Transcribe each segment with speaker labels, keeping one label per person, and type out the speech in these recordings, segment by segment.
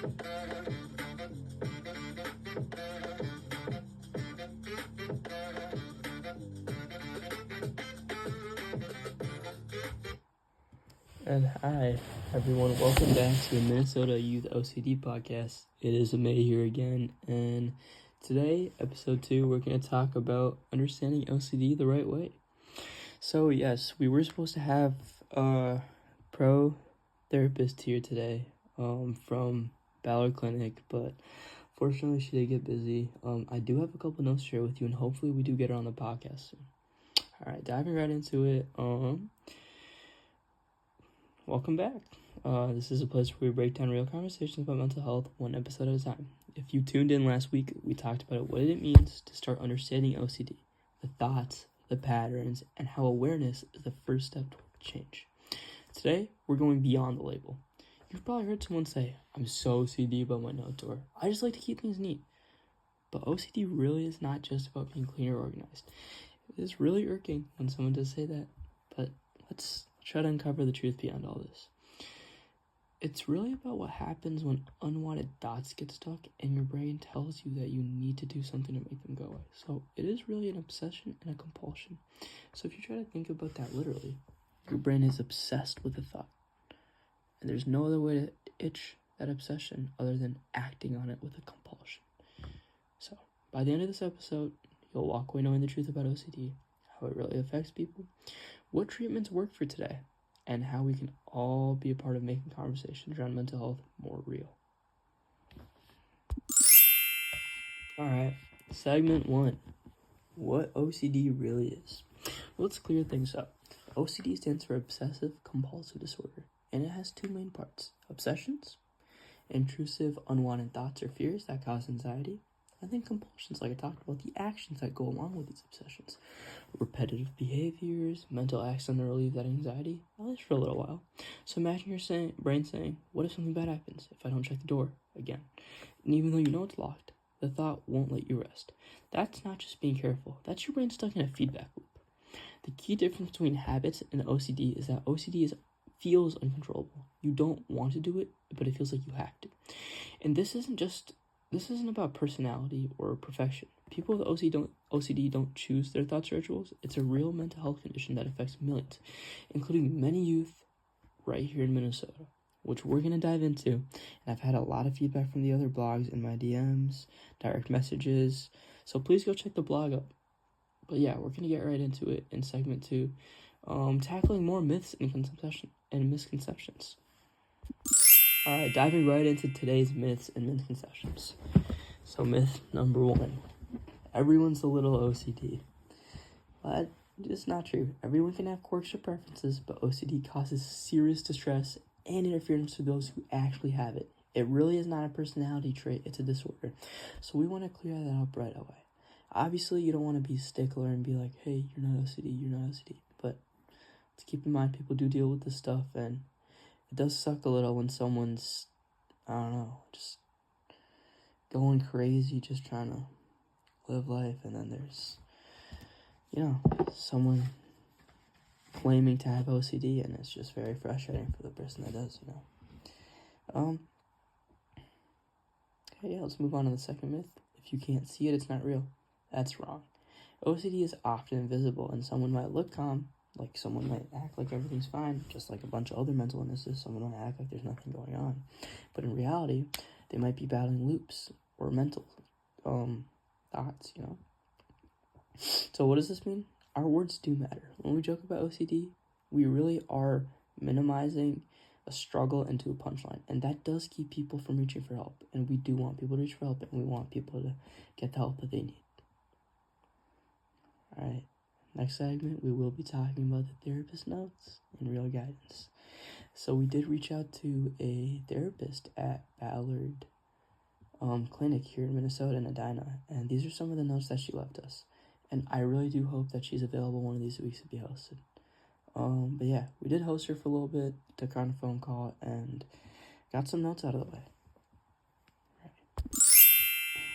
Speaker 1: And hi, everyone. Welcome back to the Minnesota Youth OCD podcast. It is May here again, and today, episode 2, we're going to talk about understanding OCD the right way. So, yes, we were supposed to have a pro therapist here today from Ballard Clinic, but fortunately, she did get busy. I do have a couple notes to share with you, and hopefully, we do get her on the podcast soon. All right, diving right into it. Welcome back. This is a place where we break down real conversations about mental health one episode at a time. If you tuned in last week, we talked about what it means to start understanding OCD, the thoughts, the patterns, and how awareness is the first step toward change. Today, we're going beyond the label. You've probably heard someone say, "I'm so OCD about my notes," or "I just like to keep things neat." But OCD really is not just about being clean or organized. It is really irking when someone does say that, but let's try to uncover the truth beyond all this. It's really about what happens when unwanted thoughts get stuck and your brain tells you that you need to do something to make them go away. So it is really an obsession and a compulsion. So if you try to think about that literally, your brain is obsessed with a thought. And there's no other way to itch that obsession other than acting on it with a compulsion. So by the end of this episode, you'll walk away knowing the truth about OCD, how it really affects people, what treatments work for today, and how we can all be a part of making conversations around mental health more real. Alright, segment 1. What OCD really is. Let's clear things up. OCD stands for Obsessive Compulsive Disorder, and it has 2 main parts: obsessions, intrusive unwanted thoughts or fears that cause anxiety, and then compulsions, like I talked about, the actions that go along with these obsessions. Repetitive behaviors, mental acts done to relieve that anxiety, at least for a little while. So imagine your brain saying, what if something bad happens if I don't check the door again? And even though you know it's locked, the thought won't let you rest. That's not just being careful. That's your brain stuck in a feedback loop. The key difference between habits and OCD is that OCD feels uncontrollable. You don't want to do it, but it feels like you have to. And this isn't about personality or perfection. People with OCD don't choose their thoughts or rituals. It's a real mental health condition that affects millions, including many youth right here in Minnesota, which we're going to dive into. And I've had a lot of feedback from the other blogs in my DMs, direct messages, so please go check the blog up. But yeah, we're going to get right into it in segment 2, tackling more myths and misconceptions. Alright, diving right into today's myths and misconceptions. So myth number 1, everyone's a little OCD. But it's not true. Everyone can have quirks or preferences, but OCD causes serious distress and interference to those who actually have it. It really is not a personality trait, it's a disorder. So we want to clear that up right away. Obviously, you don't want to be a stickler and be like, hey, you're not OCD. But let's keep in mind, people do deal with this stuff, and it does suck a little when someone's, just going crazy, just trying to live life, and then there's, someone claiming to have OCD, and it's just very frustrating for the person that does, Okay, let's move on to the second myth. If you can't see it, it's not real. That's wrong. OCD is often invisible, and someone might look calm, like someone might act like everything's fine, just like a bunch of other mental illnesses. Someone might act like there's nothing going on. But in reality, they might be battling loops or mental thoughts, So what does this mean? Our words do matter. When we joke about OCD, we really are minimizing a struggle into a punchline. And that does keep people from reaching for help. And we do want people to reach for help, and we want people to get the help that they need. Alright. Next segment, we will be talking about the therapist notes and real guidance. So we did reach out to a therapist at Ballard Clinic here in Minnesota in Edina, and these are some of the notes that she left us. And I really do hope that she's available one of these weeks to be hosted. But yeah, we did host her for a little bit, took her on a phone call, and got some notes out of the way. All right.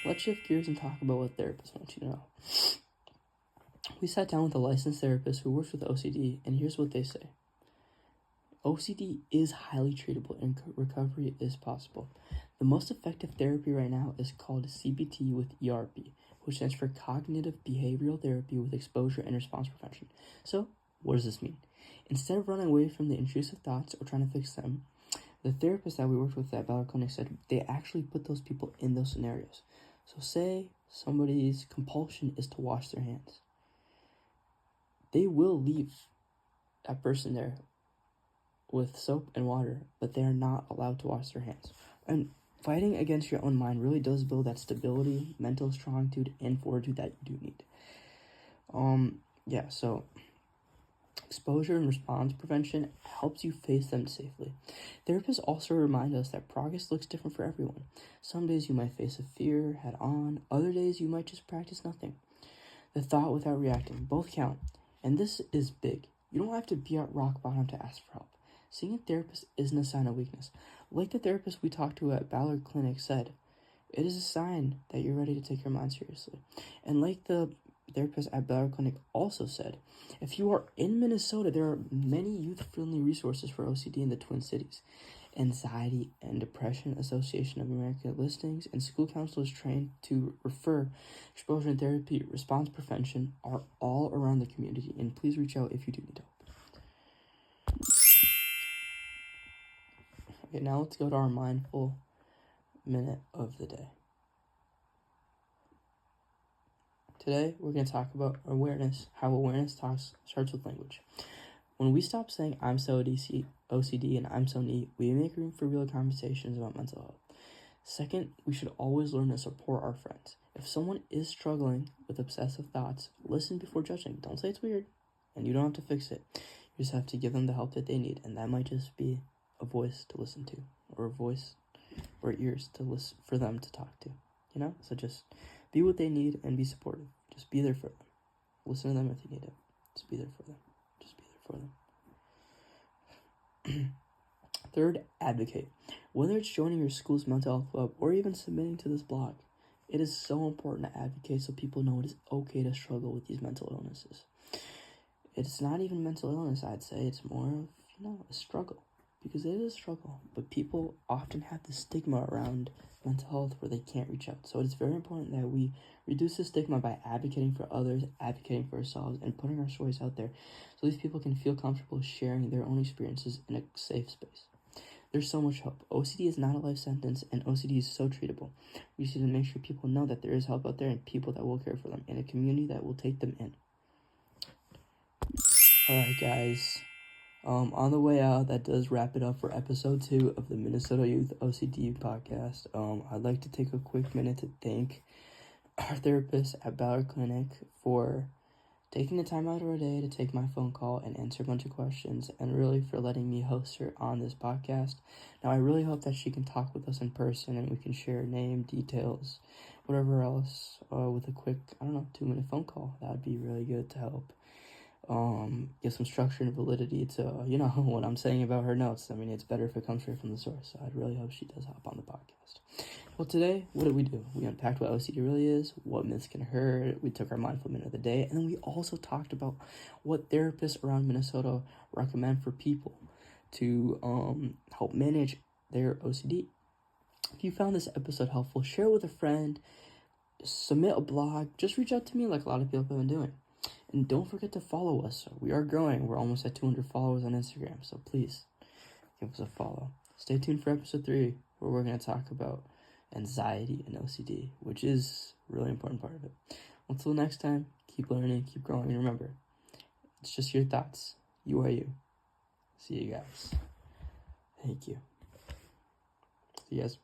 Speaker 1: Let's shift gears and talk about what therapists want you to know. We sat down with a licensed therapist who works with OCD, and here's what they say. OCD is highly treatable and recovery is possible. The most effective therapy right now is called CBT with ERP, which stands for Cognitive Behavioral Therapy with Exposure and Response Prevention. So, what does this mean? Instead of running away from the intrusive thoughts or trying to fix them, the therapist that we worked with at Ballard Clinic said they actually put those people in those scenarios. So say somebody's compulsion is to wash their hands. They will leave that person there with soap and water, but they are not allowed to wash their hands. And fighting against your own mind really does build that stability, mental strongitude, and fortitude that you do need. So exposure and response prevention helps you face them safely. Therapists also remind us that progress looks different for everyone. Some days you might face a fear head on, other days you might just practice nothing. The thought without reacting, both count. And this is big. You don't have to be at rock bottom to ask for help. Seeing a therapist isn't a sign of weakness. Like the therapist we talked to at Ballard Clinic said, it is a sign that you're ready to take your mind seriously. And like the therapist at Ballard Clinic also said, if you are in Minnesota, there are many youth-friendly resources for OCD in the Twin Cities. Anxiety and Depression Association of America listings and school counselors trained to refer exposure and therapy response prevention are all around the community, and please reach out if you do need help. Okay, now let's go to our mindful minute of the day. Today, we're going to talk about awareness, how awareness starts with language. When we stop saying, I'm so OCD and I'm so neat, we make room for real conversations about mental health. Second, we should always learn to support our friends. If someone is struggling with obsessive thoughts, listen before judging. Don't say it's weird, and you don't have to fix it. You just have to give them the help that they need, and that might just be a voice to listen to, or a voice or ears to listen for them to talk to. So just be what they need and be supportive. Just be there for them. Listen to them if you need it. Just be there for them. Just be there for them. Third, advocate. Whether it's joining your school's mental health club or even submitting to this blog, it is so important to advocate so people know it is okay to struggle with these mental illnesses. It's not even mental illness, I'd say. It's more of, a struggle. Because it is a struggle. But people often have the stigma around mental health where they can't reach out. So it's very important that we reduce the stigma by advocating for others, advocating for ourselves, and putting our stories out there so these people can feel comfortable sharing their own experiences in a safe space. There's so much hope. OCD is not a life sentence, and OCD is so treatable. We just need to make sure people know that there is help out there and people that will care for them and a community that will take them in. Alright, guys. On the way out, that does wrap it up for episode 2 of the Minnesota Youth OCD podcast. I'd like to take a quick minute to thank our therapist at Ballard Clinic for taking the time out of her day to take my phone call and answer a bunch of questions, and really for letting me host her on this podcast. Now, I really hope that she can talk with us in person and we can share name, details, whatever else, with a quick, 2-minute phone call. That would be really good to help give some structure and validity to, what I'm saying about her notes. It's better if it comes straight from the source. So I'd really hope she does hop on the podcast. Well, today, what did we do? We unpacked what OCD really is, what myths can hurt. We took our mindful minute of the day, and then we also talked about what therapists around Minnesota recommend for people to help manage their OCD. If you found this episode helpful, share it with a friend, submit a blog, just reach out to me like a lot of people have been doing. And don't forget to follow us. We are growing. We're almost at 200 followers on Instagram. So please give us a follow. Stay tuned for episode 3, where we're going to talk about anxiety and OCD, which is a really important part of it. Until next time, keep learning, keep growing. And remember, it's just your thoughts. You are you. See you guys. Thank you. See you guys.